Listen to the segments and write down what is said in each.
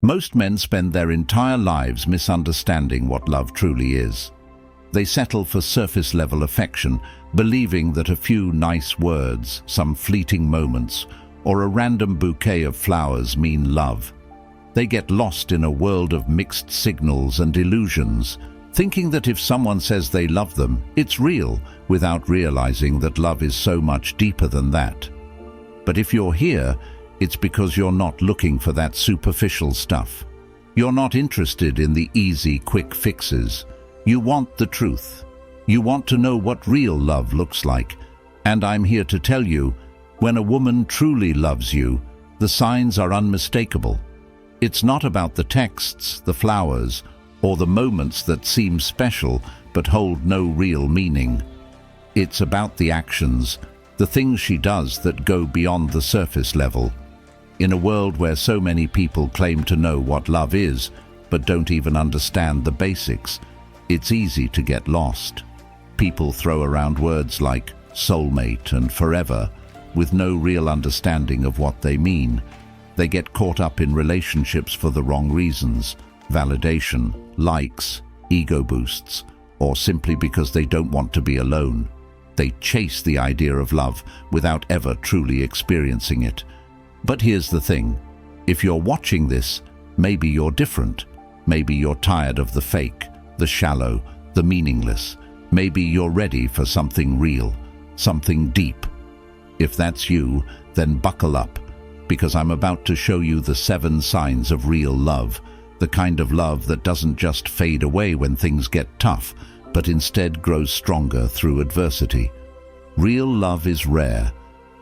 Most men spend their entire lives misunderstanding what love truly is. They settle for surface-level affection, believing that a few nice words, some fleeting moments, or a random bouquet of flowers mean love. They get lost in a world of mixed signals and illusions, thinking that if someone says they love them, it's real, without realizing that love is so much deeper than that. But if you're here, it's because you're not looking for that superficial stuff. You're not interested in the easy, quick fixes. You want the truth. You want to know what real love looks like. And I'm here to tell you, when a woman truly loves you, the signs are unmistakable. It's not about the texts, the flowers, or the moments that seem special but hold no real meaning. It's about the actions, the things she does that go beyond the surface level. In a world where so many people claim to know what love is, but don't even understand the basics, it's easy to get lost. People throw around words like soulmate and forever, with no real understanding of what they mean. They get caught up in relationships for the wrong reasons: validation, likes, ego boosts, or simply because they don't want to be alone. They chase the idea of love without ever truly experiencing it. But here's the thing. If you're watching this, maybe you're different. Maybe you're tired of the fake, the shallow, the meaningless. Maybe you're ready for something real, something deep. If that's you, then buckle up, because I'm about to show you the 7 signs of real love, the kind of love that doesn't just fade away when things get tough, but instead grows stronger through adversity. Real love is rare.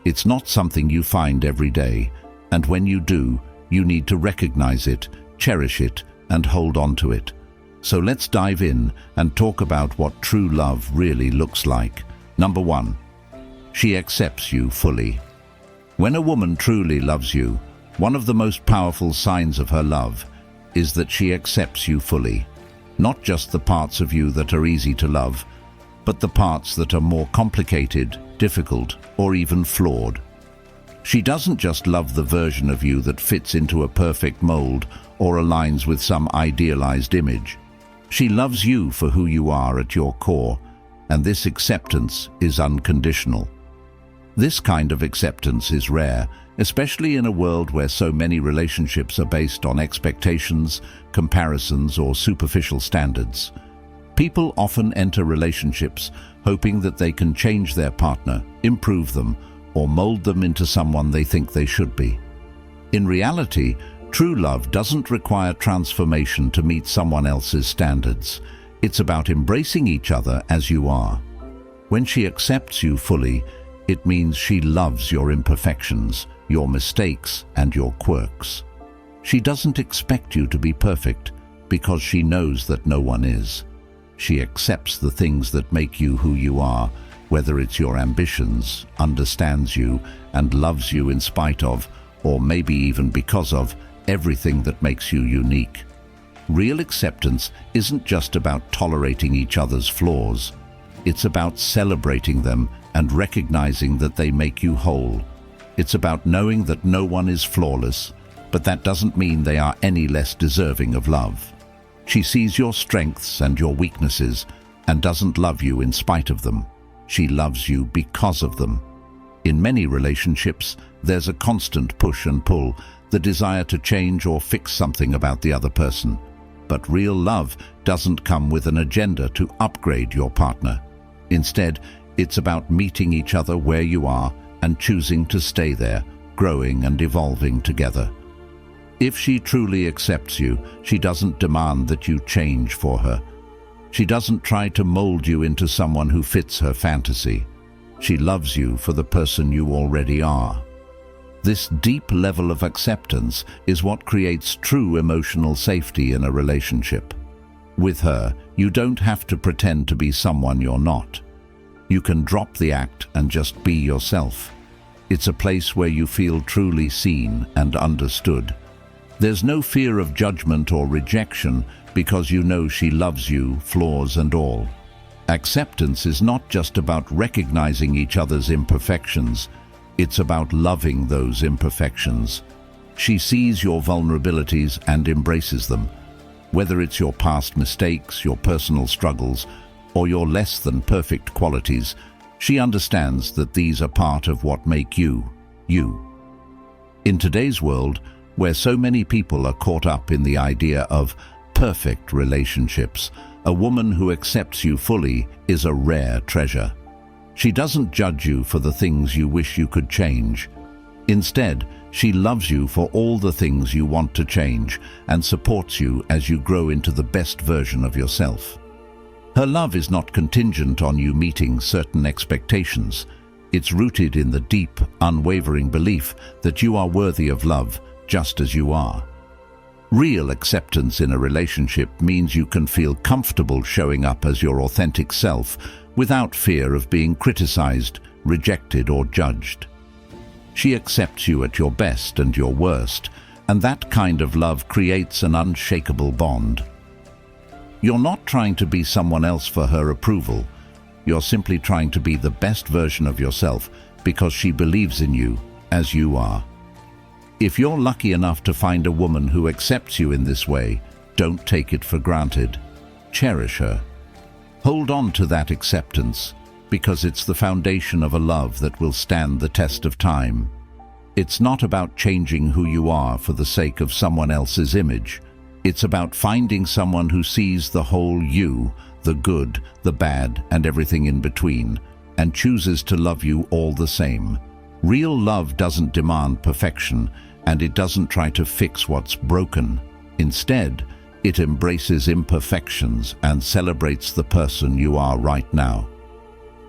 It's not something you find every day, and when you do, you need to recognize it, cherish it, and hold on to it. So let's dive in and talk about what true love really looks like. Number 1. She accepts you fully. When a woman truly loves you, one of the most powerful signs of her love is that she accepts you fully. Not just the parts of you that are easy to love, but the parts that are more complicated, difficult, or even flawed. She doesn't just love the version of you that fits into a perfect mold or aligns with some idealized image. She loves you for who you are at your core, and this acceptance is unconditional. This kind of acceptance is rare, especially in a world where so many relationships are based on expectations, comparisons, or superficial standards. People often enter relationships hoping that they can change their partner, improve them, or mold them into someone they think they should be. In reality, true love doesn't require transformation to meet someone else's standards. It's about embracing each other as you are. When she accepts you fully, it means she loves your imperfections, your mistakes, and your quirks. She doesn't expect you to be perfect because she knows that no one is. She accepts the things that make you who you are, whether it's your ambitions, understands you, and loves you in spite of, or maybe even because of, everything that makes you unique. Real acceptance isn't just about tolerating each other's flaws. It's about celebrating them and recognizing that they make you whole. It's about knowing that no one is flawless, but that doesn't mean they are any less deserving of love. She sees your strengths and your weaknesses and doesn't love you in spite of them. She loves you because of them. In many relationships, there's a constant push and pull, the desire to change or fix something about the other person. But real love doesn't come with an agenda to upgrade your partner. Instead, it's about meeting each other where you are and choosing to stay there, growing and evolving together. If she truly accepts you, she doesn't demand that you change for her. She doesn't try to mold you into someone who fits her fantasy. She loves you for the person you already are. This deep level of acceptance is what creates true emotional safety in a relationship. With her, you don't have to pretend to be someone you're not. You can drop the act and just be yourself. It's a place where you feel truly seen and understood. There's no fear of judgment or rejection because you know she loves you, flaws and all. Acceptance is not just about recognizing each other's imperfections, it's about loving those imperfections. She sees your vulnerabilities and embraces them. Whether it's your past mistakes, your personal struggles, or your less than perfect qualities, she understands that these are part of what make you, you. In today's world, where so many people are caught up in the idea of perfect relationships, a woman who accepts you fully is a rare treasure. She doesn't judge you for the things you wish you could change. Instead, she loves you for all the things you want to change and supports you as you grow into the best version of yourself. Her love is not contingent on you meeting certain expectations. It's rooted in the deep, unwavering belief that you are worthy of love just as you are. Real acceptance in a relationship means you can feel comfortable showing up as your authentic self without fear of being criticized, rejected, or judged. She accepts you at your best and your worst, and that kind of love creates an unshakable bond. You're not trying to be someone else for her approval. You're simply trying to be the best version of yourself because she believes in you as you are. If you're lucky enough to find a woman who accepts you in this way, don't take it for granted. Cherish her. Hold on to that acceptance, because it's the foundation of a love that will stand the test of time. It's not about changing who you are for the sake of someone else's image. It's about finding someone who sees the whole you, the good, the bad, and everything in between, and chooses to love you all the same. Real love doesn't demand perfection, and it doesn't try to fix what's broken. Instead, it embraces imperfections and celebrates the person you are right now.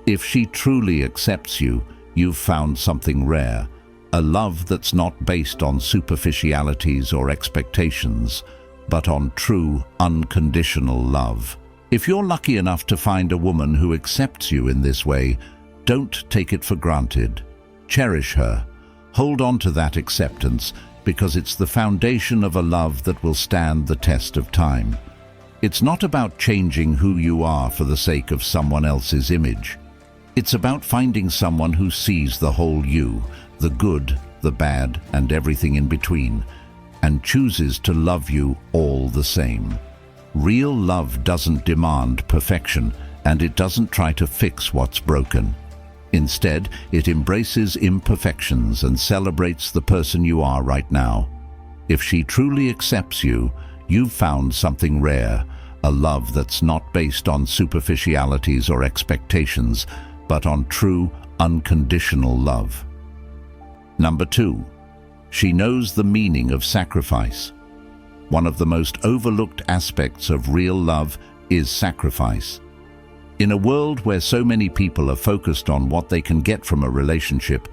If she truly accepts you, you've found something rare, a love that's not based on superficialities or expectations, but on true, unconditional love. If you're lucky enough to find a woman who accepts you in this way, don't take it for granted. Cherish her. Hold on to that acceptance, because it's the foundation of a love that will stand the test of time. It's not about changing who you are for the sake of someone else's image. It's about finding someone who sees the whole you, the good, the bad, and everything in between, and chooses to love you all the same. Real love doesn't demand perfection, and it doesn't try to fix what's broken. Instead, it embraces imperfections and celebrates the person you are right now. If she truly accepts you, you've found something rare, a love that's not based on superficialities or expectations, but on true, unconditional love. Number 2, she knows the meaning of sacrifice. One of the most overlooked aspects of real love is sacrifice. In a world where so many people are focused on what they can get from a relationship,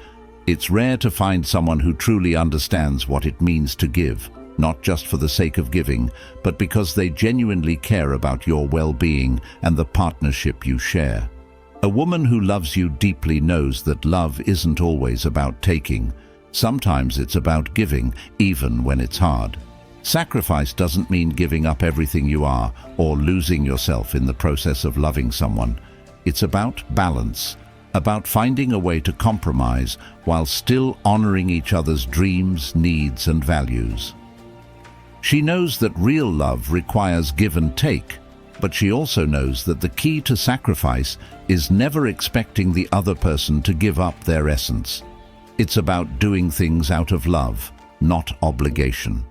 it's rare to find someone who truly understands what it means to give, not just for the sake of giving, but because they genuinely care about your well-being and the partnership you share. A woman who loves you deeply knows that love isn't always about taking. Sometimes it's about giving, even when it's hard. Sacrifice doesn't mean giving up everything you are or losing yourself in the process of loving someone. It's about balance, about finding a way to compromise while still honoring each other's dreams, needs, and values. She knows that real love requires give and take, but she also knows that the key to sacrifice is never expecting the other person to give up their essence. It's about doing things out of love, not obligation.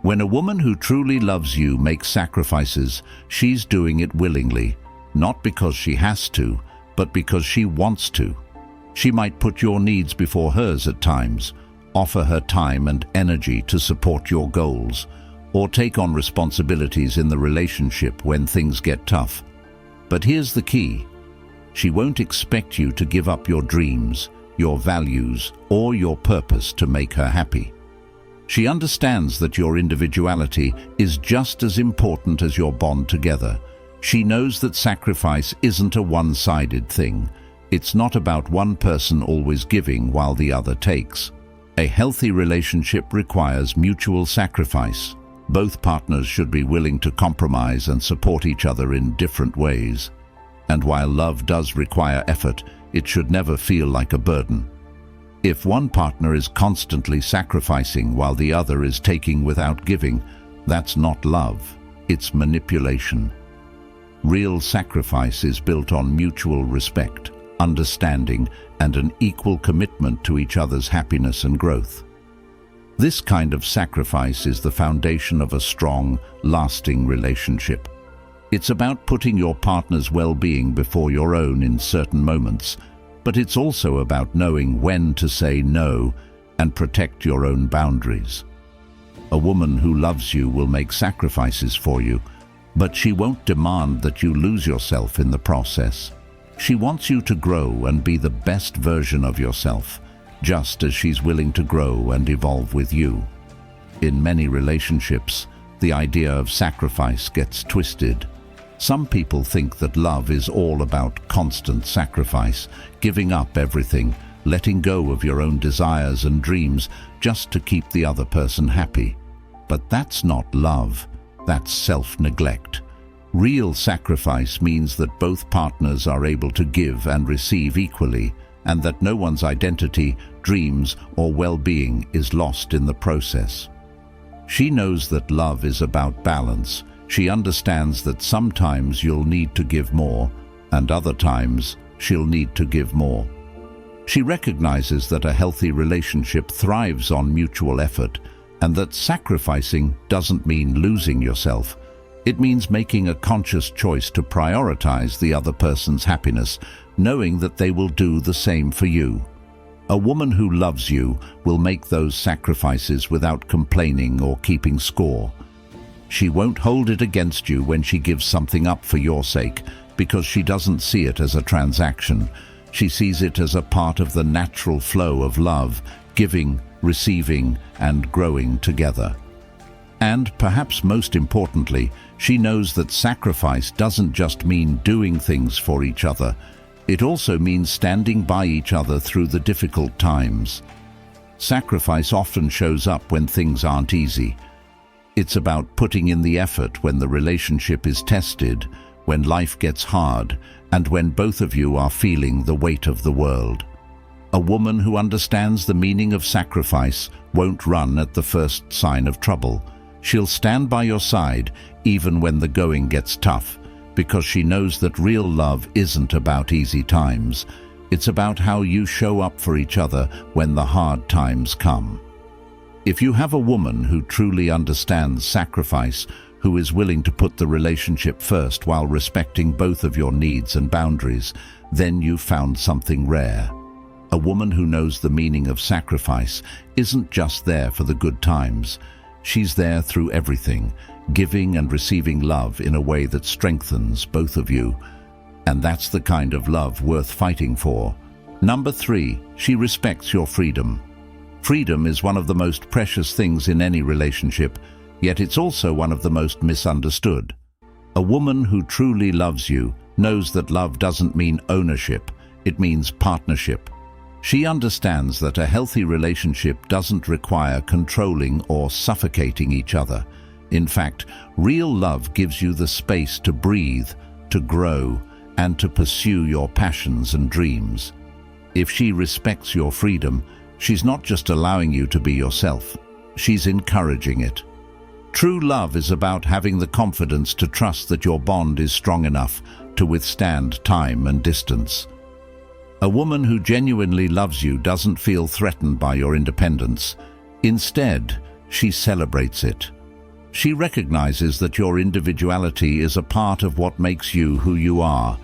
When a woman who truly loves you makes sacrifices, she's doing it willingly, not because she has to, but because she wants to. She might put your needs before hers at times, offer her time and energy to support your goals, or take on responsibilities in the relationship when things get tough. But here's the key. She won't expect you to give up your dreams, your values, or your purpose to make her happy. She understands that your individuality is just as important as your bond together. She knows that sacrifice isn't a one-sided thing. It's not about one person always giving while the other takes. A healthy relationship requires mutual sacrifice. Both partners should be willing to compromise and support each other in different ways. And while love does require effort, it should never feel like a burden. If one partner is constantly sacrificing while the other is taking without giving, that's not love, it's manipulation. Real sacrifice is built on mutual respect, understanding, and an equal commitment to each other's happiness and growth. This kind of sacrifice is the foundation of a strong, lasting relationship. It's about putting your partner's well-being before your own in certain moments, but it's also about knowing when to say no and protect your own boundaries. A woman who loves you will make sacrifices for you, but she won't demand that you lose yourself in the process. She wants you to grow and be the best version of yourself, just as she's willing to grow and evolve with you. In many relationships, the idea of sacrifice gets twisted. Some people think that love is all about constant sacrifice, giving up everything, letting go of your own desires and dreams just to keep the other person happy. But that's not love, that's self-neglect. Real sacrifice means that both partners are able to give and receive equally, and that no one's identity, dreams, or well-being is lost in the process. She knows that love is about balance. She understands that sometimes you'll need to give more, and other times she'll need to give more. She recognizes that a healthy relationship thrives on mutual effort, and that sacrificing doesn't mean losing yourself. It means making a conscious choice to prioritize the other person's happiness, knowing that they will do the same for you. A woman who loves you will make those sacrifices without complaining or keeping score. She won't hold it against you when she gives something up for your sake, because she doesn't see it as a transaction. She sees it as a part of the natural flow of love, giving, receiving, and growing together. And perhaps most importantly, she knows that sacrifice doesn't just mean doing things for each other. It also means standing by each other through the difficult times. Sacrifice often shows up when things aren't easy. It's about putting in the effort when the relationship is tested, when life gets hard, and when both of you are feeling the weight of the world. A woman who understands the meaning of sacrifice won't run at the first sign of trouble. She'll stand by your side even when the going gets tough, because she knows that real love isn't about easy times. It's about how you show up for each other when the hard times come. If you have a woman who truly understands sacrifice, who is willing to put the relationship first while respecting both of your needs and boundaries, then you've found something rare. A woman who knows the meaning of sacrifice isn't just there for the good times. She's there through everything, giving and receiving love in a way that strengthens both of you. And that's the kind of love worth fighting for. Number 3, she respects your freedom. Freedom is one of the most precious things in any relationship, yet it's also one of the most misunderstood. A woman who truly loves you knows that love doesn't mean ownership, it means partnership. She understands that a healthy relationship doesn't require controlling or suffocating each other. In fact, real love gives you the space to breathe, to grow, and to pursue your passions and dreams. If she respects your freedom, she's not just allowing you to be yourself, she's encouraging it. True love is about having the confidence to trust that your bond is strong enough to withstand time and distance. A woman who genuinely loves you doesn't feel threatened by your independence. Instead, she celebrates it. She recognizes that your individuality is a part of what makes you who you are,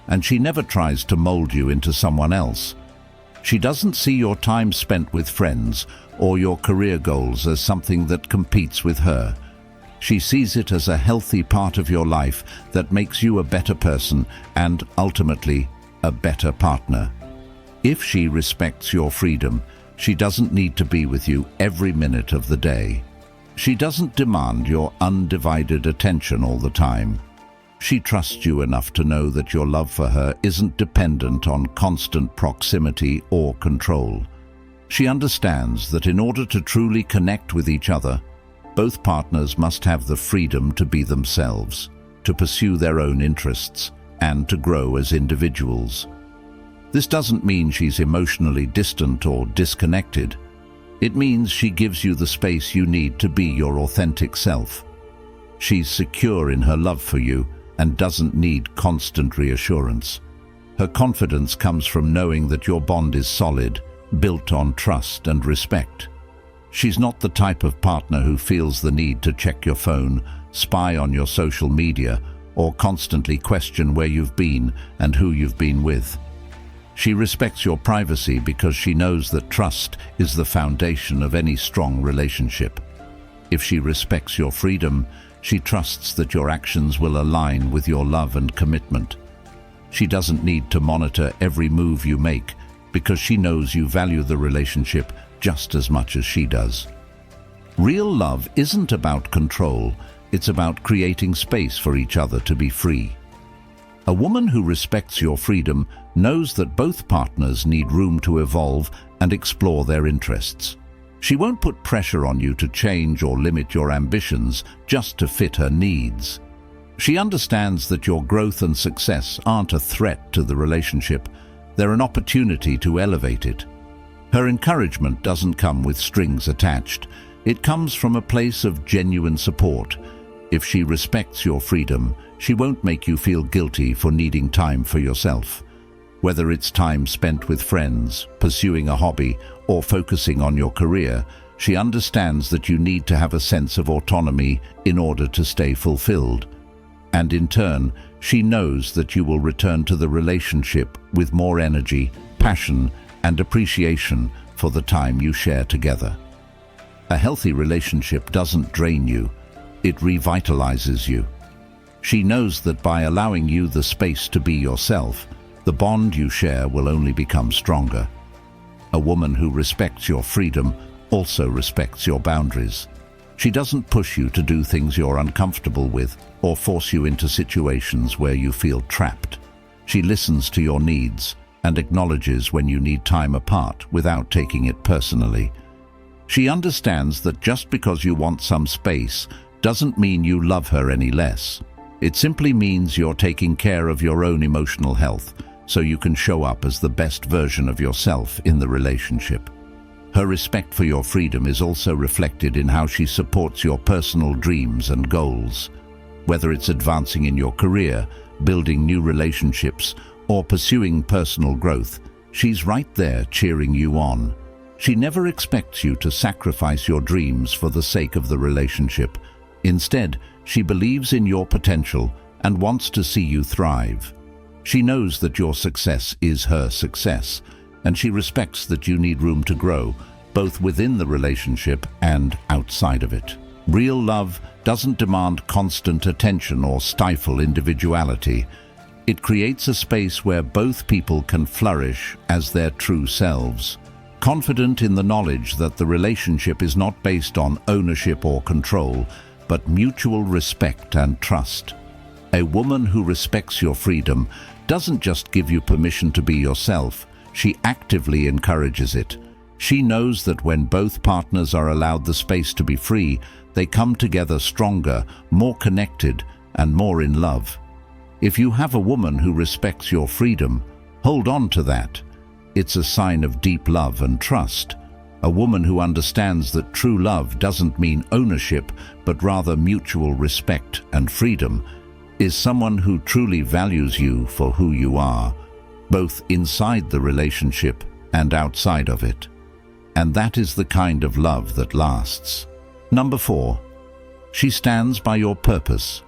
and she never tries to mold you into someone else. She doesn't see your time spent with friends or your career goals as something that competes with her. She sees it as a healthy part of your life that makes you a better person and, ultimately, a better partner. If she respects your freedom, she doesn't need to be with you every minute of the day. She doesn't demand your undivided attention all the time. She trusts you enough to know that your love for her isn't dependent on constant proximity or control. She understands that in order to truly connect with each other, both partners must have the freedom to be themselves, to pursue their own interests, and to grow as individuals. This doesn't mean she's emotionally distant or disconnected. It means she gives you the space you need to be your authentic self. She's secure in her love for you and doesn't need constant reassurance. Her confidence comes from knowing that your bond is solid, built on trust and respect. She's not the type of partner who feels the need to check your phone, spy on your social media, or constantly question where you've been and who you've been with. She respects your privacy because she knows that trust is the foundation of any strong relationship. If she respects your freedom, she trusts that your actions will align with your love and commitment. She doesn't need to monitor every move you make because she knows you value the relationship just as much as she does. Real love isn't about control, it's about creating space for each other to be free. A woman who respects your freedom knows that both partners need room to evolve and explore their interests. She won't put pressure on you to change or limit your ambitions just to fit her needs. She understands that your growth and success aren't a threat to the relationship, they're an opportunity to elevate it. Her encouragement doesn't come with strings attached. It comes from a place of genuine support. If she respects your freedom, she won't make you feel guilty for needing time for yourself. Whether it's time spent with friends, pursuing a hobby, or focusing on your career, she understands that you need to have a sense of autonomy in order to stay fulfilled. And in turn, she knows that you will return to the relationship with more energy, passion, and appreciation for the time you share together. A healthy relationship doesn't drain you, it revitalizes you. She knows that by allowing you the space to be yourself, the bond you share will only become stronger. A woman who respects your freedom also respects your boundaries. She doesn't push you to do things you're uncomfortable with or force you into situations where you feel trapped. She listens to your needs and acknowledges when you need time apart without taking it personally. She understands that just because you want some space doesn't mean you love her any less. It simply means you're taking care of your own emotional health so you can show up as the best version of yourself in the relationship. Her respect for your freedom is also reflected in how she supports your personal dreams and goals. Whether it's advancing in your career, building new relationships, or pursuing personal growth, she's right there cheering you on. She never expects you to sacrifice your dreams for the sake of the relationship. Instead, she believes in your potential and wants to see you thrive. She knows that your success is her success, and she respects that you need room to grow, both within the relationship and outside of it. Real love doesn't demand constant attention or stifle individuality. It creates a space where both people can flourish as their true selves, confident in the knowledge that the relationship is not based on ownership or control, but mutual respect and trust. A woman who respects your freedom doesn't just give you permission to be yourself, she actively encourages it. She knows that when both partners are allowed the space to be free, they come together stronger, more connected, and more in love. If you have a woman who respects your freedom, hold on to that. It's a sign of deep love and trust. A woman who understands that true love doesn't mean ownership, but rather mutual respect and freedom, is someone who truly values you for who you are, both inside the relationship and outside of it. And that is the kind of love that lasts. Number 4, she stands by your purpose.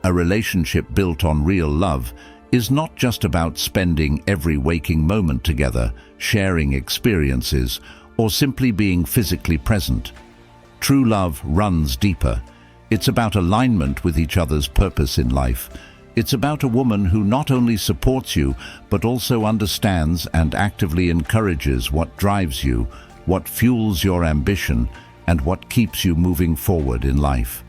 A relationship built on real love is not just about spending every waking moment together, sharing experiences, or simply being physically present. True love runs deeper. It's about alignment with each other's purpose in life. It's about a woman who not only supports you, but also understands and actively encourages what drives you, what fuels your ambition, and what keeps you moving forward in life.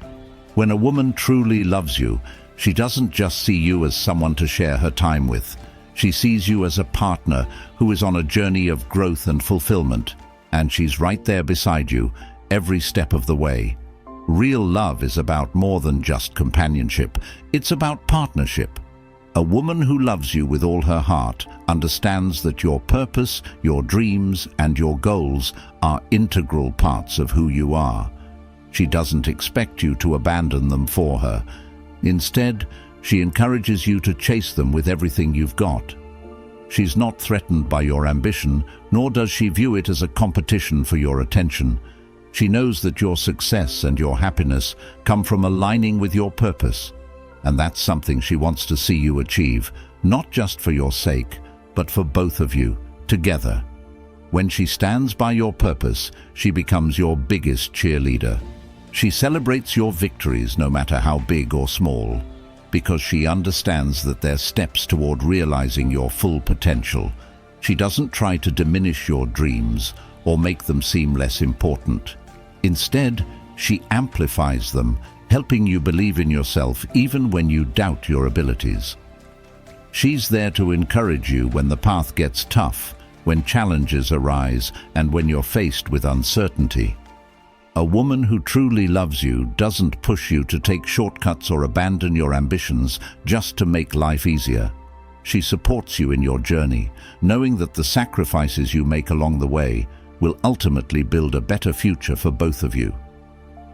When a woman truly loves you, she doesn't just see you as someone to share her time with. She sees you as a partner who is on a journey of growth and fulfillment, and she's right there beside you every step of the way. Real love is about more than just companionship. It's about partnership. A woman who loves you with all her heart understands that your purpose, your dreams, and your goals are integral parts of who you are. She doesn't expect you to abandon them for her. Instead, she encourages you to chase them with everything you've got. She's not threatened by your ambition, nor does she view it as a competition for your attention. She knows that your success and your happiness come from aligning with your purpose. And that's something she wants to see you achieve, not just for your sake, but for both of you, together. When she stands by your purpose, she becomes your biggest cheerleader. She celebrates your victories, no matter how big or small, because she understands that they're steps toward realizing your full potential. She doesn't try to diminish your dreams or make them seem less important. Instead, she amplifies them, helping you believe in yourself even when you doubt your abilities. She's there to encourage you when the path gets tough, when challenges arise, and when you're faced with uncertainty. A woman who truly loves you doesn't push you to take shortcuts or abandon your ambitions just to make life easier. She supports you in your journey, knowing that the sacrifices you make along the way will ultimately build a better future for both of you.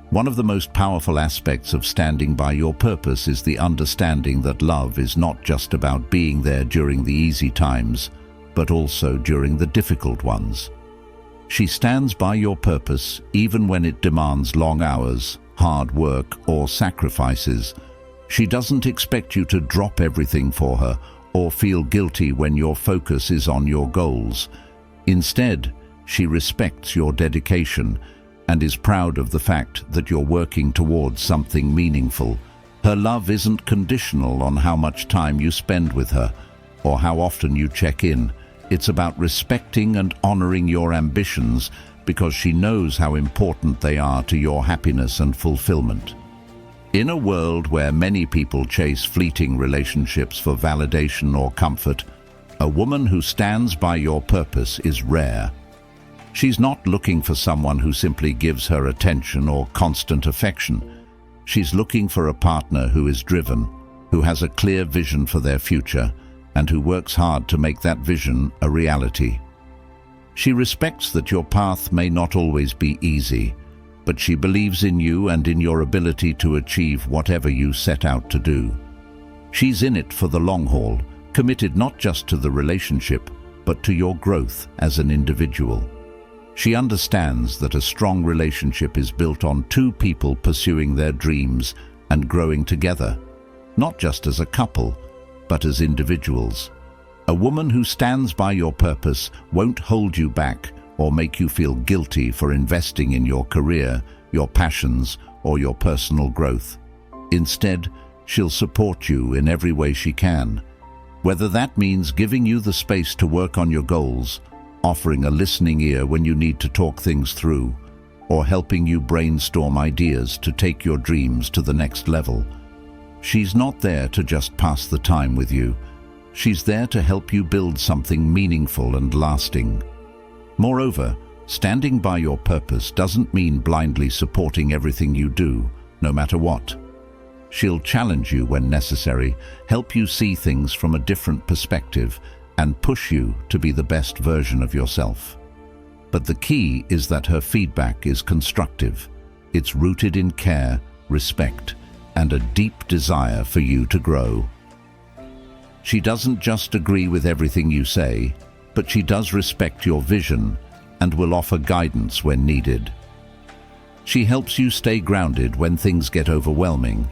One of the most powerful aspects of standing by your purpose is the understanding that love is not just about being there during the easy times, but also during the difficult ones. She stands by your purpose even when it demands long hours, hard work, or sacrifices. She doesn't expect you to drop everything for her or feel guilty when your focus is on your goals. Instead, she respects your dedication and is proud of the fact that you're working towards something meaningful. Her love isn't conditional on how much time you spend with her or how often you check in. It's about respecting and honoring your ambitions because she knows how important they are to your happiness and fulfillment. In a world where many people chase fleeting relationships for validation or comfort, a woman who stands by your purpose is rare. She's not looking for someone who simply gives her attention or constant affection. She's looking for a partner who is driven, who has a clear vision for their future, and who works hard to make that vision a reality. She respects that your path may not always be easy, but she believes in you and in your ability to achieve whatever you set out to do. She's in it for the long haul, committed not just to the relationship, but to your growth as an individual. She understands that a strong relationship is built on two people pursuing their dreams and growing together, not just as a couple, but as individuals. A woman who stands by your purpose won't hold you back or make you feel guilty for investing in your career, your passions, or your personal growth. Instead, she'll support you in every way she can, whether that means giving you the space to work on your goals, offering a listening ear when you need to talk things through, or helping you brainstorm ideas to take your dreams to the next level. She's not there to just pass the time with you. She's there to help you build something meaningful and lasting. Moreover, standing by your purpose doesn't mean blindly supporting everything you do, no matter what. She'll challenge you when necessary, help you see things from a different perspective, and push you to be the best version of yourself. But the key is that her feedback is constructive. It's rooted in care, respect, and a deep desire for you to grow. She doesn't just agree with everything you say, but she does respect your vision and will offer guidance when needed. She helps you stay grounded when things get overwhelming,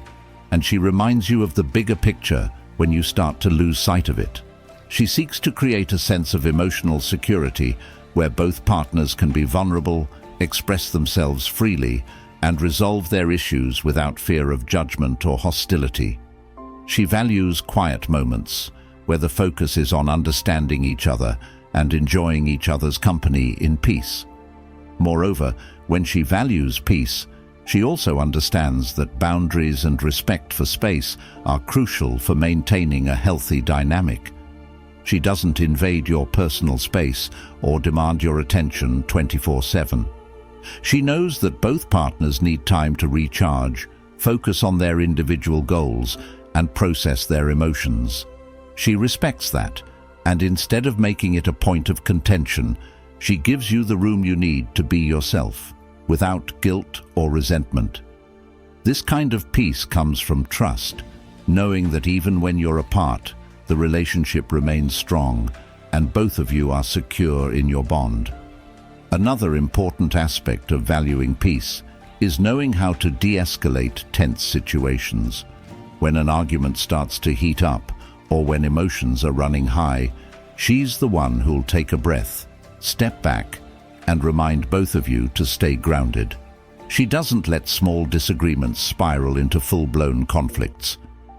and she reminds you of the bigger picture when you start to lose sight of it. She seeks to create a sense of emotional security where both partners can be vulnerable, express themselves freely, and resolve their issues without fear of judgment or hostility. She values quiet moments where the focus is on understanding each other and enjoying each other's company in peace. Moreover, when she values peace, she also understands that boundaries and respect for space are crucial for maintaining a healthy dynamic. She doesn't invade your personal space or demand your attention 24/7. She knows that both partners need time to recharge, focus on their individual goals, and process their emotions. She respects that, and instead of making it a point of contention, she gives you the room you need to be yourself, without guilt or resentment. This kind of peace comes from trust, knowing that even when you're apart, the relationship remains strong, and both of you are secure in your bond. Another important aspect of valuing peace is knowing how to de-escalate tense situations. When an argument starts to heat up, or when emotions are running high, she's the one who'll take a breath, step back, and remind both of you to stay grounded. She doesn't let small disagreements spiral into full-blown conflicts.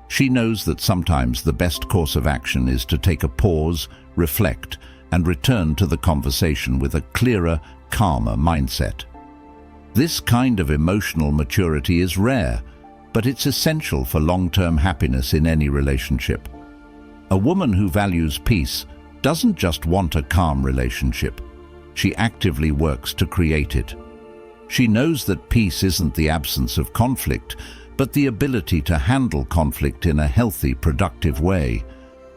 She knows that sometimes the best course of action is to take a pause, reflect, and return to the conversation with a clearer, calmer mindset. This kind of emotional maturity is rare, but it's essential for long-term happiness in any relationship. A woman who values peace doesn't just want a calm relationship. She actively works to create it. She knows that peace isn't the absence of conflict, but the ability to handle conflict in a healthy, productive way.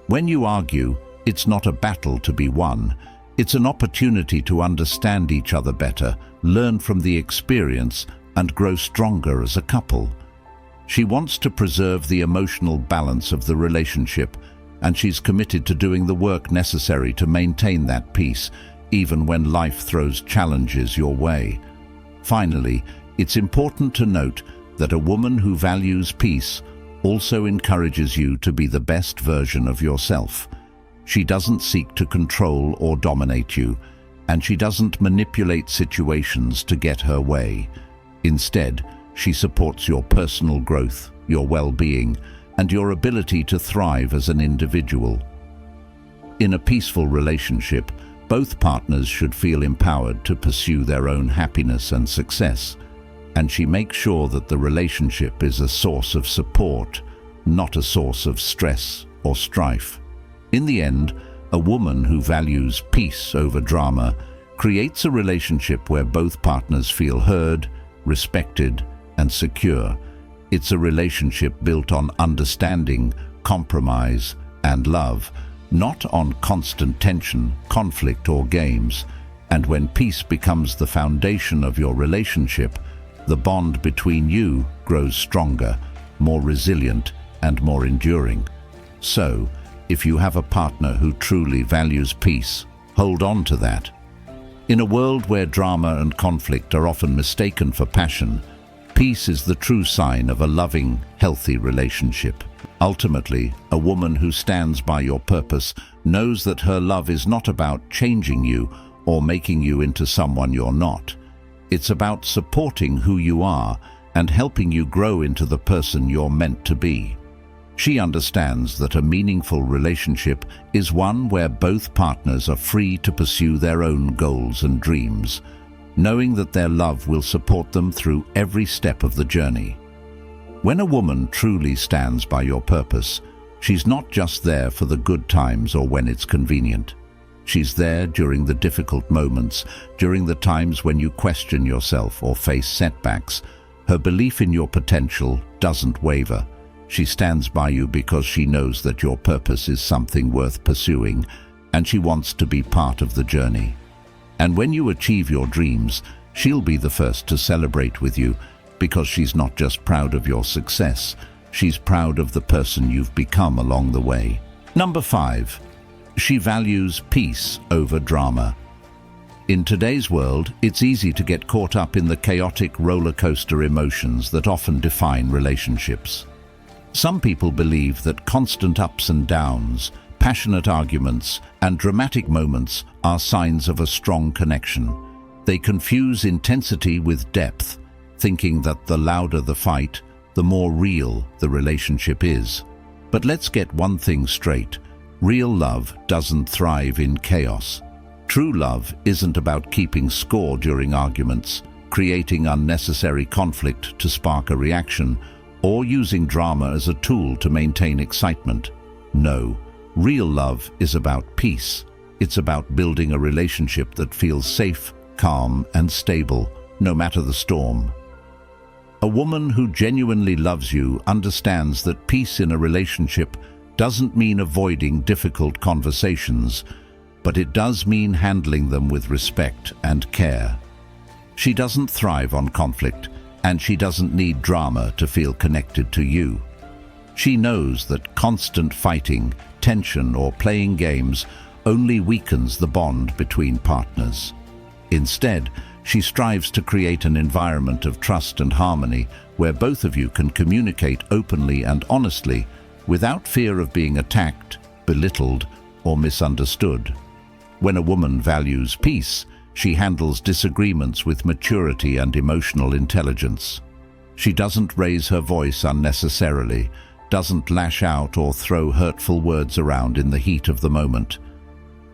When you argue, it's not a battle to be won. It's an opportunity to understand each other better, learn from the experience, and grow stronger as a couple. She wants to preserve the emotional balance of the relationship, and she's committed to doing the work necessary to maintain that peace, even when life throws challenges your way. Finally, it's important to note that a woman who values peace also encourages you to be the best version of yourself. She doesn't seek to control or dominate you, and she doesn't manipulate situations to get her way. Instead, she supports your personal growth, your well-being, and your ability to thrive as an individual. In a peaceful relationship, both partners should feel empowered to pursue their own happiness and success, and she makes sure that the relationship is a source of support, not a source of stress or strife. In the end, a woman who values peace over drama creates a relationship where both partners feel heard, respected, and secure. It's a relationship built on understanding, compromise, and love, not on constant tension, conflict, or games. And when peace becomes the foundation of your relationship, the bond between you grows stronger, more resilient, and more enduring. So, if you have a partner who truly values peace, hold on to that. In a world where drama and conflict are often mistaken for passion, peace is the true sign of a loving, healthy relationship. Ultimately, a woman who stands by your purpose knows that her love is not about changing you or making you into someone you're not. It's about supporting who you are and helping you grow into the person you're meant to be. She understands that a meaningful relationship is one where both partners are free to pursue their own goals and dreams, knowing that their love will support them through every step of the journey. When a woman truly stands by your purpose, she's not just there for the good times or when it's convenient. She's there during the difficult moments, during the times when you question yourself or face setbacks. Her belief in your potential doesn't waver. She stands by you because she knows that your purpose is something worth pursuing, and she wants to be part of the journey. And when you achieve your dreams, she'll be the first to celebrate with you, because she's not just proud of your success, she's proud of the person you've become along the way. Number 5. She values peace over drama. In today's world, it's easy to get caught up in the chaotic roller coaster emotions that often define relationships. Some people believe that constant ups and downs, passionate arguments, and dramatic moments are signs of a strong connection. They confuse intensity with depth, thinking that the louder the fight, the more real the relationship is. But let's get one thing straight. Real love doesn't thrive in chaos. True love isn't about keeping score during arguments, creating unnecessary conflict to spark a reaction, or using drama as a tool to maintain excitement. No, real love is about peace. It's about building a relationship that feels safe, calm, and stable, no matter the storm. A woman who genuinely loves you understands that peace in a relationship doesn't mean avoiding difficult conversations, but it does mean handling them with respect and care. She doesn't thrive on conflict, and she doesn't need drama to feel connected to you. She knows that constant fighting, tension, or playing games only weakens the bond between partners. Instead, she strives to create an environment of trust and harmony where both of you can communicate openly and honestly without fear of being attacked, belittled, or misunderstood. When a woman values peace, she handles disagreements with maturity and emotional intelligence. She doesn't raise her voice unnecessarily, doesn't lash out or throw hurtful words around in the heat of the moment.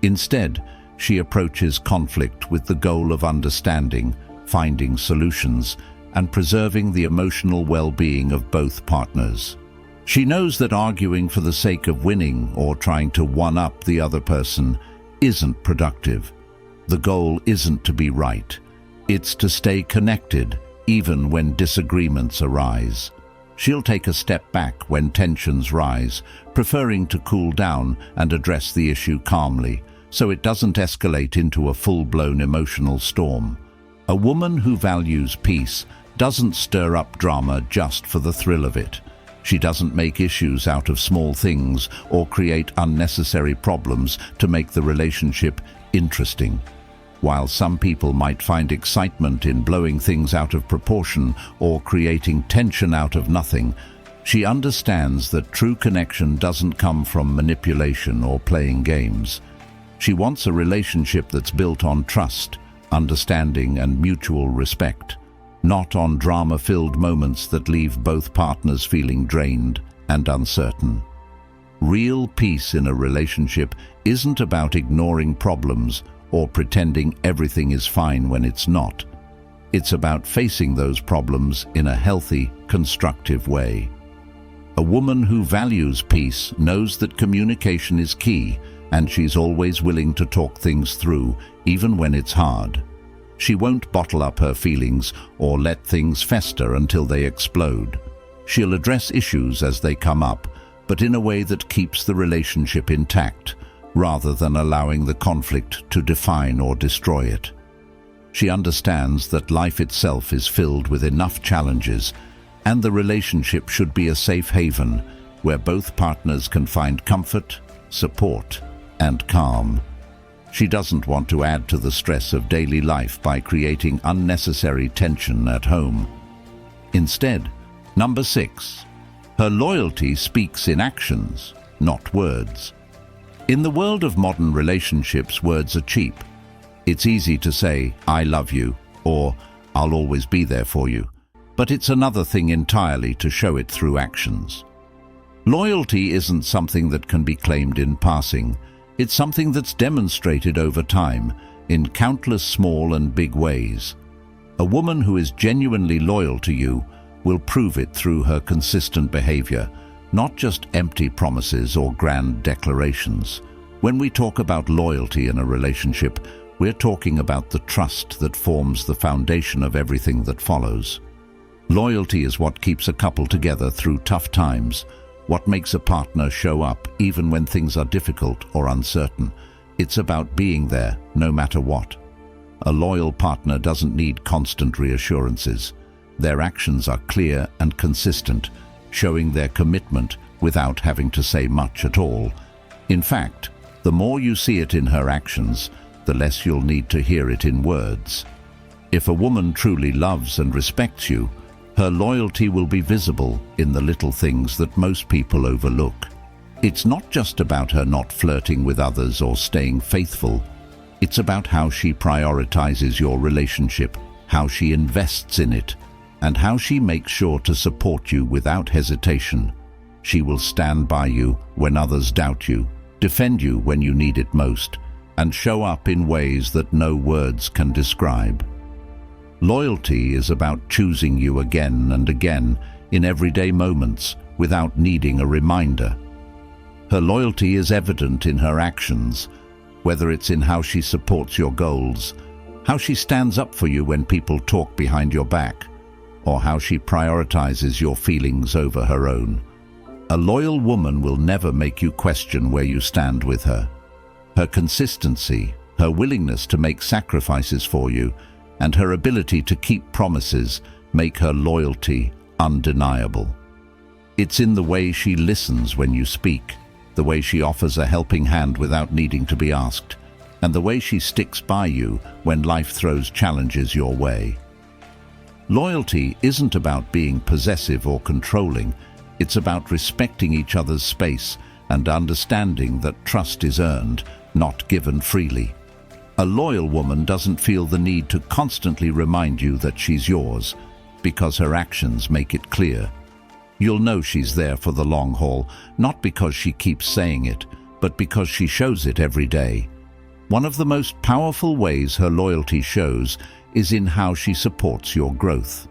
Instead, she approaches conflict with the goal of understanding, finding solutions, and preserving the emotional well-being of both partners. She knows that arguing for the sake of winning or trying to one-up the other person isn't productive. The goal isn't to be right. It's to stay connected, even when disagreements arise. She'll take a step back when tensions rise, preferring to cool down and address the issue calmly, so it doesn't escalate into a full-blown emotional storm. A woman who values peace doesn't stir up drama just for the thrill of it. She doesn't make issues out of small things or create unnecessary problems to make the relationship interesting. While some people might find excitement in blowing things out of proportion or creating tension out of nothing, she understands that true connection doesn't come from manipulation or playing games. She wants a relationship that's built on trust, understanding, and mutual respect, not on drama-filled moments that leave both partners feeling drained and uncertain. Real peace in a relationship isn't about ignoring problems or pretending everything is fine when it's not. It's about facing those problems in a healthy, constructive way. A woman who values peace knows that communication is key, and she's always willing to talk things through, even when it's hard. She won't bottle up her feelings or let things fester until they explode. She'll address issues as they come up, but in a way that keeps the relationship intact, rather than allowing the conflict to define or destroy it. She understands that life itself is filled with enough challenges, and the relationship should be a safe haven where both partners can find comfort, support, and calm. She doesn't want to add to the stress of daily life by creating unnecessary tension at home. Instead, number 6, her loyalty speaks in actions, not words. In the world of modern relationships, words are cheap. It's easy to say, "I love you," or "I'll always be there for you," but it's another thing entirely to show it through actions. Loyalty isn't something that can be claimed in passing. It's something that's demonstrated over time, in countless small and big ways. A woman who is genuinely loyal to you will prove it through her consistent behavior, not just empty promises or grand declarations. When we talk about loyalty in a relationship, we're talking about the trust that forms the foundation of everything that follows. Loyalty is what keeps a couple together through tough times, what makes a partner show up even when things are difficult or uncertain. It's about being there, no matter what. A loyal partner doesn't need constant reassurances. Their actions are clear and consistent, showing their commitment without having to say much at all. In fact, the more you see it in her actions, the less you'll need to hear it in words. If a woman truly loves and respects you, her loyalty will be visible in the little things that most people overlook. It's not just about her not flirting with others or staying faithful. It's about how she prioritizes your relationship, how she invests in it, and how she makes sure to support you without hesitation. She will stand by you when others doubt you, defend you when you need it most, and show up in ways that no words can describe. Loyalty is about choosing you again and again in everyday moments without needing a reminder. Her loyalty is evident in her actions, whether it's in how she supports your goals, how she stands up for you when people talk behind your back, or how she prioritizes your feelings over her own. A loyal woman will never make you question where you stand with her. Her consistency, her willingness to make sacrifices for you, and her ability to keep promises make her loyalty undeniable. It's in the way she listens when you speak, the way she offers a helping hand without needing to be asked, and the way she sticks by you when life throws challenges your way. Loyalty isn't about being possessive or controlling. It's about respecting each other's space and understanding that trust is earned, not given freely. A loyal woman doesn't feel the need to constantly remind you that she's yours, because her actions make it clear. You'll know she's there for the long haul, not because she keeps saying it, but because she shows it every day. One of the most powerful ways her loyalty shows is in how she supports your growth.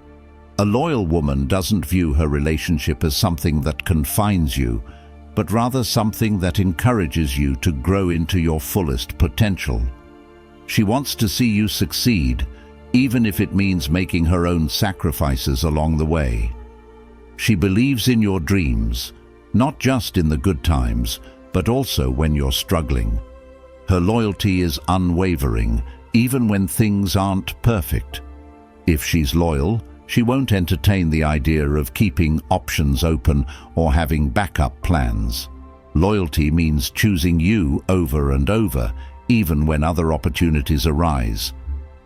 A loyal woman doesn't view her relationship as something that confines you, but rather something that encourages you to grow into your fullest potential. She wants to see you succeed, even if it means making her own sacrifices along the way. She believes in your dreams, not just in the good times, but also when you're struggling. Her loyalty is unwavering, even when things aren't perfect. If she's loyal, she won't entertain the idea of keeping options open or having backup plans. Loyalty means choosing you over and over, even when other opportunities arise.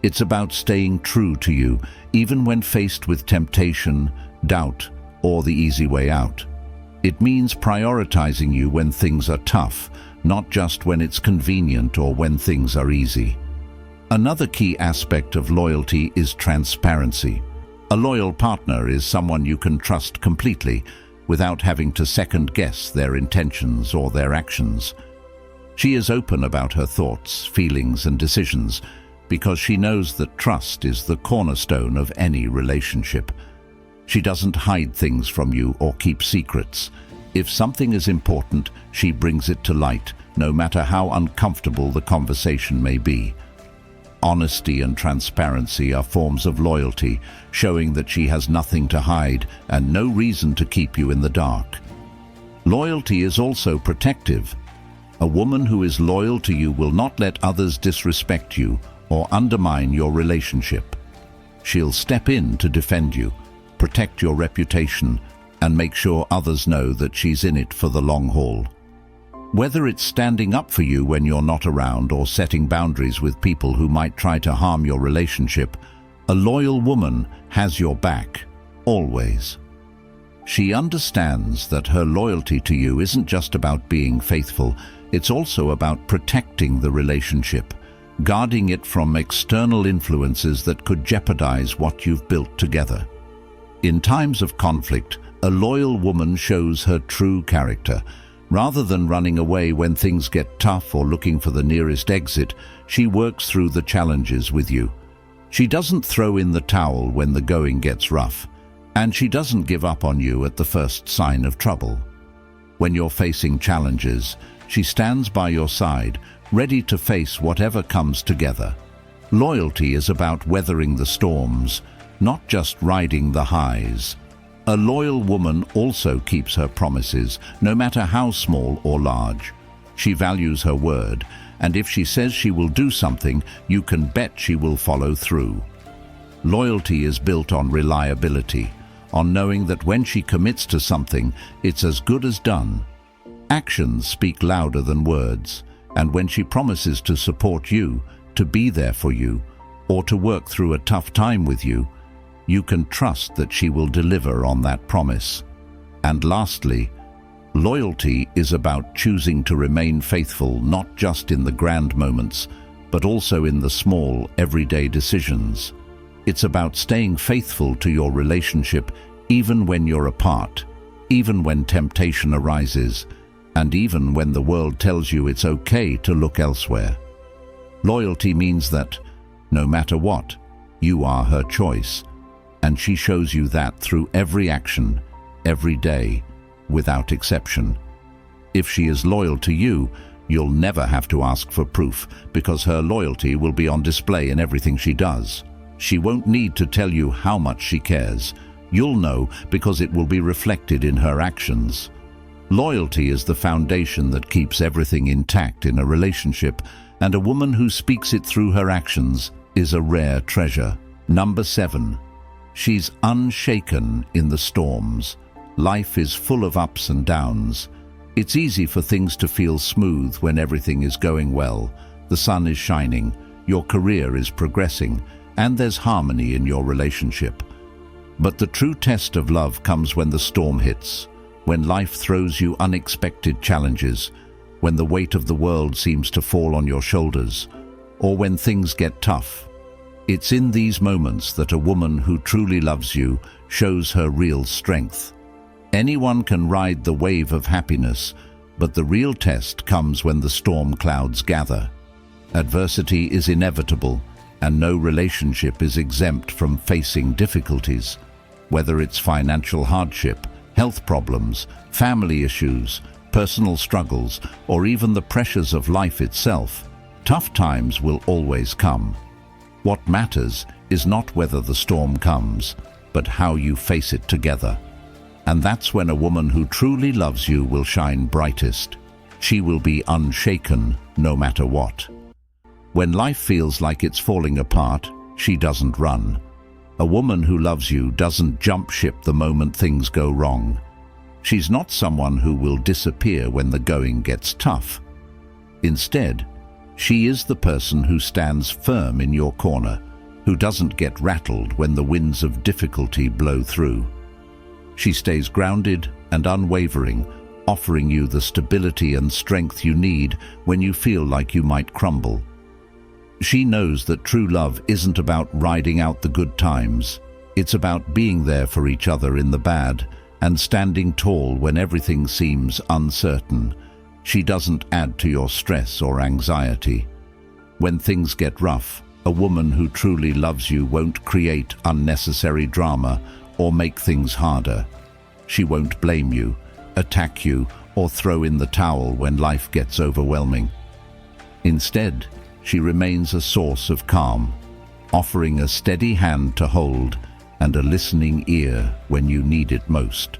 It's about staying true to you, even when faced with temptation, doubt, or the easy way out. It means prioritizing you when things are tough, not just when it's convenient or when things are easy. Another key aspect of loyalty is transparency. A loyal partner is someone you can trust completely, without having to second-guess their intentions or their actions. She is open about her thoughts, feelings, and decisions, because she knows that trust is the cornerstone of any relationship. She doesn't hide things from you or keep secrets. If something is important, she brings it to light, no matter how uncomfortable the conversation may be. Honesty and transparency are forms of loyalty, showing that she has nothing to hide and no reason to keep you in the dark. Loyalty is also protective. A woman who is loyal to you will not let others disrespect you or undermine your relationship. She'll step in to defend you, protect your reputation, and make sure others know that she's in it for the long haul. Whether it's standing up for you when you're not around or setting boundaries with people who might try to harm your relationship, a loyal woman has your back, always. She understands that her loyalty to you isn't just about being faithful, it's also about protecting the relationship, guarding it from external influences that could jeopardize what you've built together. In times of conflict, a loyal woman shows her true character. Rather than running away when things get tough or looking for the nearest exit, she works through the challenges with you. She doesn't throw in the towel when the going gets rough, and she doesn't give up on you at the first sign of trouble. When you're facing challenges, she stands by your side, ready to face whatever comes together. Loyalty is about weathering the storms, not just riding the highs. A loyal woman also keeps her promises, no matter how small or large. She values her word, and if she says she will do something, you can bet she will follow through. Loyalty is built on reliability, on knowing that when she commits to something, it's as good as done. Actions speak louder than words, and when she promises to support you, to be there for you, or to work through a tough time with you, you can trust that she will deliver on that promise. And lastly, loyalty is about choosing to remain faithful not just in the grand moments, but also in the small, everyday decisions. It's about staying faithful to your relationship even when you're apart, even when temptation arises, and even when the world tells you it's okay to look elsewhere. Loyalty means that, no matter what, you are her choice, and she shows you that through every action, every day, without exception. If she is loyal to you, you'll never have to ask for proof, because her loyalty will be on display in everything she does. She won't need to tell you how much she cares. You'll know because it will be reflected in her actions. Loyalty is the foundation that keeps everything intact in a relationship, and a woman who speaks it through her actions is a rare treasure. Number 7. She's unshaken in the storms. Life is full of ups and downs. It's easy for things to feel smooth when everything is going well. The sun is shining, your career is progressing, and there's harmony in your relationship. But the true test of love comes when the storm hits, when life throws you unexpected challenges, when the weight of the world seems to fall on your shoulders, or when things get tough. It's in these moments that a woman who truly loves you shows her real strength. Anyone can ride the wave of happiness, but the real test comes when the storm clouds gather. Adversity is inevitable, and no relationship is exempt from facing difficulties. Whether it's financial hardship, health problems, family issues, personal struggles, or even the pressures of life itself, tough times will always come. What matters is not whether the storm comes, but how you face it together. And that's when a woman who truly loves you will shine brightest. She will be unshaken no matter what. When life feels like it's falling apart, she doesn't run. A woman who loves you doesn't jump ship the moment things go wrong. She's not someone who will disappear when the going gets tough. Instead, she is the person who stands firm in your corner, who doesn't get rattled when the winds of difficulty blow through. She stays grounded and unwavering, offering you the stability and strength you need when you feel like you might crumble. She knows that true love isn't about riding out the good times. It's about being there for each other in the bad and standing tall when everything seems uncertain. She doesn't add to your stress or anxiety. When things get rough, a woman who truly loves you won't create unnecessary drama or make things harder. She won't blame you, attack you, or throw in the towel when life gets overwhelming. Instead, she remains a source of calm, offering a steady hand to hold and a listening ear when you need it most.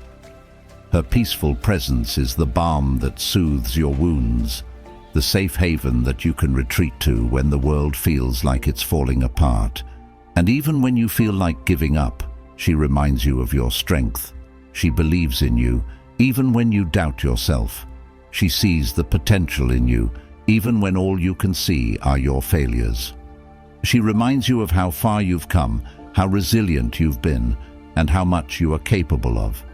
Her peaceful presence is the balm that soothes your wounds, the safe haven that you can retreat to when the world feels like it's falling apart. And even when you feel like giving up, she reminds you of your strength. She believes in you, even when you doubt yourself. She sees the potential in you, even when all you can see are your failures. She reminds you of how far you've come, how resilient you've been, and how much you are capable of.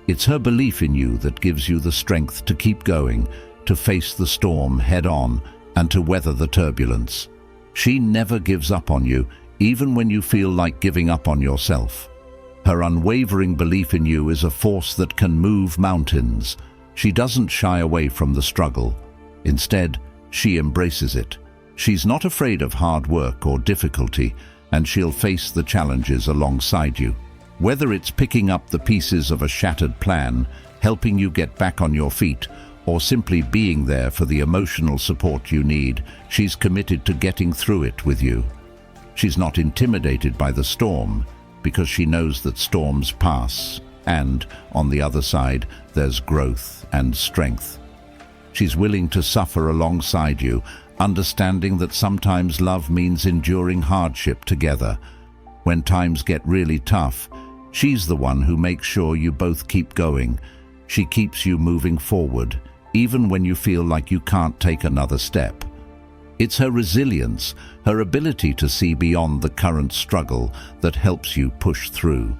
It's her belief in you that gives you the strength to keep going, to face the storm head-on, and to weather the turbulence. She never gives up on you, even when you feel like giving up on yourself. Her unwavering belief in you is a force that can move mountains. She doesn't shy away from the struggle. Instead, she embraces it. She's not afraid of hard work or difficulty, and she'll face the challenges alongside you. Whether it's picking up the pieces of a shattered plan, helping you get back on your feet, or simply being there for the emotional support you need, she's committed to getting through it with you. She's not intimidated by the storm, because she knows that storms pass, and, on the other side, there's growth and strength. She's willing to suffer alongside you, understanding that sometimes love means enduring hardship together. When times get really tough, she's the one who makes sure you both keep going. She keeps you moving forward, even when you feel like you can't take another step. It's her resilience, her ability to see beyond the current struggle that helps you push through.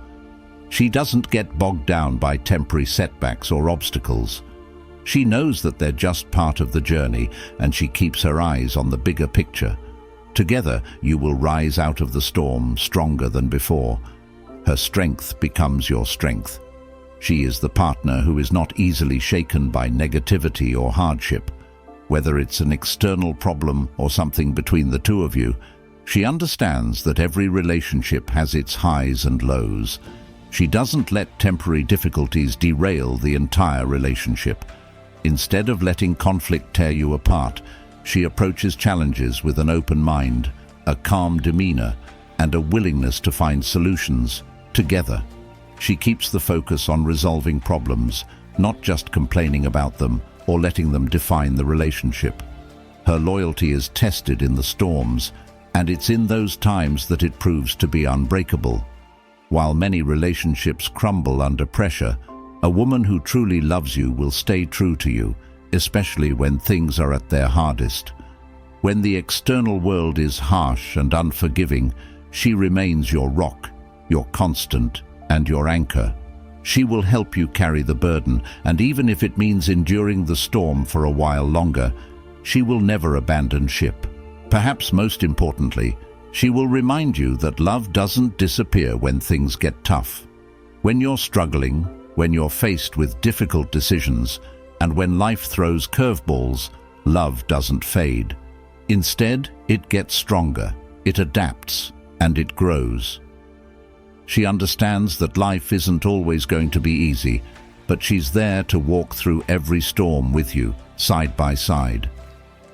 She doesn't get bogged down by temporary setbacks or obstacles. She knows that they're just part of the journey, and she keeps her eyes on the bigger picture. Together, you will rise out of the storm stronger than before. Her strength becomes your strength. She is the partner who is not easily shaken by negativity or hardship. Whether it's an external problem or something between the two of you, she understands that every relationship has its highs and lows. She doesn't let temporary difficulties derail the entire relationship. Instead of letting conflict tear you apart, she approaches challenges with an open mind, a calm demeanor, and a willingness to find solutions together. She keeps the focus on resolving problems not just complaining about them or letting them define the relationship. Her loyalty is tested in the storms, and it's in those times that it proves to be unbreakable. While many relationships crumble under pressure, a woman who truly loves you will stay true to you, especially when things are at their hardest. When the external world is harsh and unforgiving, she remains your rock, your constant, and your anchor. She will help you carry the burden, and even if it means enduring the storm for a while longer, she will never abandon ship. Perhaps most importantly, she will remind you that love doesn't disappear when things get tough. When you're struggling, when you're faced with difficult decisions, and when life throws curveballs, love doesn't fade. Instead, it gets stronger, it adapts, and it grows. She understands that life isn't always going to be easy, but she's there to walk through every storm with you, side by side.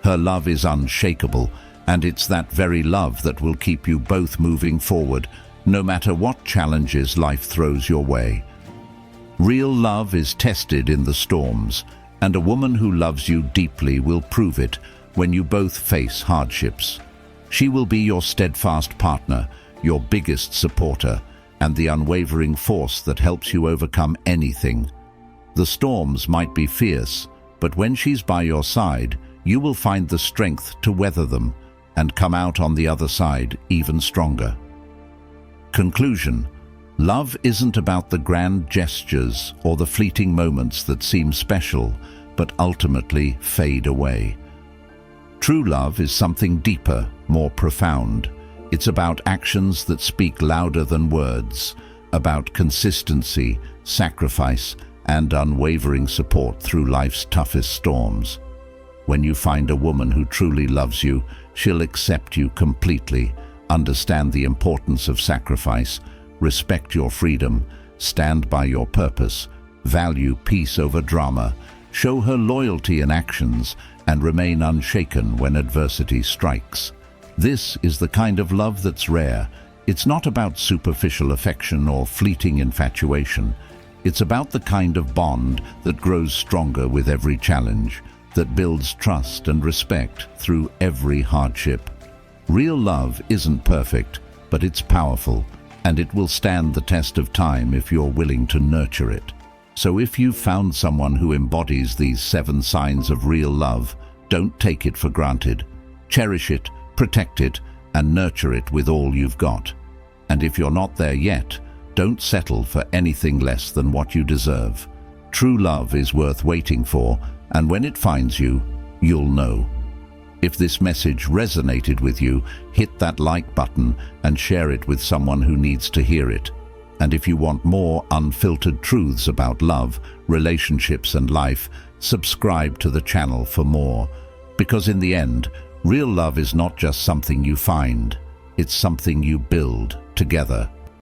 Her love is unshakable, and it's that very love that will keep you both moving forward, no matter what challenges life throws your way. Real love is tested in the storms, and a woman who loves you deeply will prove it when you both face hardships. She will be your steadfast partner, your biggest supporter, and the unwavering force that helps you overcome anything. The storms might be fierce, but when she's by your side, you will find the strength to weather them and come out on the other side even stronger. Conclusion: love isn't about the grand gestures or the fleeting moments that seem special, but ultimately fade away. True love is something deeper, more profound. It's about actions that speak louder than words, about consistency, sacrifice, and unwavering support through life's toughest storms. When you find a woman who truly loves you, she'll accept you completely, understand the importance of sacrifice, respect your freedom, stand by your purpose, value peace over drama, show her loyalty in actions, and remain unshaken when adversity strikes. This is the kind of love that's rare. It's not about superficial affection or fleeting infatuation. It's about the kind of bond that grows stronger with every challenge, that builds trust and respect through every hardship. Real love isn't perfect, but it's powerful, and it will stand the test of time if you're willing to nurture it. So if you've found someone who embodies these 7 signs of real love, don't take it for granted. Cherish it, protect it, and nurture it with all you've got. And if you're not there yet, don't settle for anything less than what you deserve. True love is worth waiting for, and when it finds you, you'll know. If this message resonated with you, hit that like button and share it with someone who needs to hear it. And if you want more unfiltered truths about love, relationships, and life, subscribe to the channel for more. Because in the end, real love is not just something you find, it's something you build together.